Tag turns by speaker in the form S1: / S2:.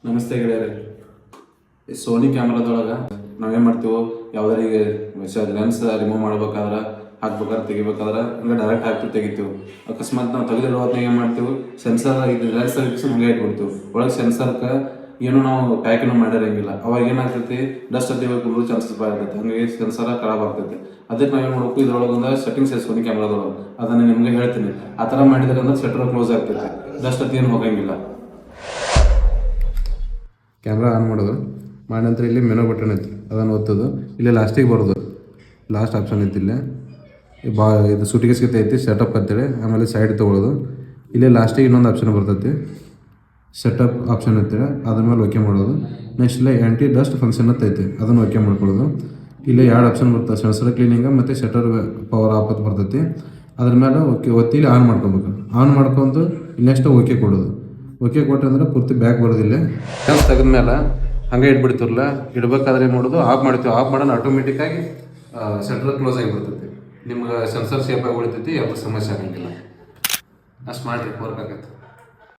S1: ನಮಸ್ತೆ ಗೆಳೆಯರೆ. ಈ ಸೋನಿ ಕ್ಯಾಮ್ರಾದೊಳಗೆ ನಾವೇನು ಮಾಡ್ತೀವೋ ಯಾವುದಾರ ಈಗ ಲೆನ್ಸ್ ರಿಮೂವ್ ಮಾಡ್ಬೇಕಾದ್ರೆ ಹಾಕ್ಬೇಕಾದ್ರೆ ತೆಗಿಬೇಕಾದ್ರೆ ಹಂಗೆ ಡೈರೆಕ್ಟ್ ಹಾಕ್ತಿವಿ ತೆಗಿತೀವಿ. ಅಕಸ್ಮಾತ್ ನಾವು ತೆಗೆದಿಡೋ ಹೊತ್ನಾಗ ಏನು ಮಾಡ್ತೀವಿ, ಸೆನ್ಸರ್ ಇದು ಲೆನ್ಸ್ ಹಂಗೆ ಇಟ್ಬಿಡ್ತೀವಿ. ಒಳಗೆ ಸೆನ್ಸರ್ಗೆ ಏನೂ ನಾವು ಪ್ಯಾಕಿನೂ ಮಾಡಿರಂಗಿಲ್ಲ. ಅವಾಗ ಏನಾಗ್ತೈತಿ, ಡಸ್ಟ್ ಹತ್ತಿಬೇಕು ಚಾನ್ಸಸ್ ಭಾಳ ಇರ್ತೈತೆ. ಹಾಗಾಗಿ ಸೆನ್ಸರ್ ಖರಾಬ್ ಆಗ್ತೈತೆ. ಅದಕ್ಕೆ ನಾವೇನು ಮಾಡಬೇಕು, ಇದ್ರೊಳಗೆ ಒಂದು ಸೆಟ್ಟಿಂಗ್ಸ್ ಇದೆ ಸೋನಿ ಕ್ಯಾಮ್ರಾದೊಳಗೆ, ಅದನ್ನು ನಿಮಗೆ ಹೇಳ್ತೀನಿ. ಆ ಥರ ಮಾಡಿದ್ರೆ ಅಂದ್ರೆ ಶಟರ್ ಕ್ಲೋಸ್ ಆಗ್ತೈತೆ, ಡಸ್ಟ್ ಹತ್ತಿ ಏನು ಹೋಗಂಗಿಲ್ಲ. ಕ್ಯಾಮ್ರಾ ಆನ್ ಮಾಡೋದು ಮಾಡಿ ನಂತರ ಇಲ್ಲಿ ಮೆನು ಬಟನ್ ಐತಿ, ಅದನ್ನು ಒತ್ತೋದು. ಇಲ್ಲಿ ಲಾಸ್ಟಿಗೆ ಬರೋದು, ಲಾಸ್ಟ್ ಆಪ್ಷನ್ ಐತಿ. ಇಲ್ಲೇ ಇದು ಸೂಟಿಗೇಸ್ ಐತಿ ಸೆಟಪ್ ಅಂತೇಳಿ. ಆಮೇಲೆ ಸೈಡ್ ತೊಗೊಳ್ಳೋದು. ಇಲ್ಲೇ ಲಾಸ್ಟಿಗೆ ಇನ್ನೊಂದು ಆಪ್ಷನ್ ಬರ್ತೈತಿ, ಸೆಟಪ್ ಆಪ್ಷನ್ ಅಂತೇಳಿ. ಅದ್ರ ಮೇಲೆ ಓಕೆ ಮಾಡೋದು. ನೆಕ್ಸ್ಟ್ ಇಲ್ಲೇ ಆ್ಯಂಟಿ ಡಸ್ಟ್ ಫಂಕ್ಷನ್ ಅಂತ ಐತಿ, ಅದನ್ನು ಓಕೆ ಮಾಡ್ಕೊಳ್ಳೋದು. ಇಲ್ಲೇ 2 ಆಪ್ಷನ್ ಬರ್ತವೆ, ಸೆನ್ಸರ್ ಕ್ಲೀನಿಂಗ್ ಮತ್ತು ಶಟರ್ ಪವರ್ ಆಫ್ ಅಂತ ಬರ್ತೈತಿ. ಅದ್ರ ಮೇಲೆ ಓಕೆ ಒತ್ತಿ ಇಲ್ಲಿ ಆನ್ ಮಾಡ್ಕೊಬೇಕು. ಆನ್ ಮಾಡ್ಕೊಂಡು ನೆಕ್ಸ್ಟ್ ಓಕೆ ಕೊಡೋದು. ಓಕೆ ಕೊಟ್ಟರೆ ಅಂದ್ರೆ ಪೂರ್ತಿ ಬ್ಯಾಕ್ ಬರೋದಿಲ್ಲ. ಲೆನ್ಸ್ ತೆಗೆದ್ಮೇಲೆ ಹಂಗೆ ಇಟ್ಬಿಡ್ತಿರಲ್ಲ, ಇಡಬೇಕಾದ್ರೆ ಏನು ಮಾಡೋದು, ಆಫ್ ಮಾಡ್ತೀವಿ. ಆಫ್ ಮಾಡೋಣ ಆಟೋಮೆಟಿಕ್ಕಾಗಿ ಶಟರ್ ಕ್ಲೋಸ್ ಆಗಿಬಿಡ್ತೈತಿ. ನಿಮ್ಗೆ ಸೆನ್ಸರ್ ಸೇಫ್ ಆಗಿ ಉಳಿತೈತಿ, ಯಾವ ಸಮಸ್ಯೆ ಆಗಂಗಿಲ್ಲ. ಅಷ್ಟು ಮಾಡಿ ವರ್ಕ್ ಆಗತ್ತೆ.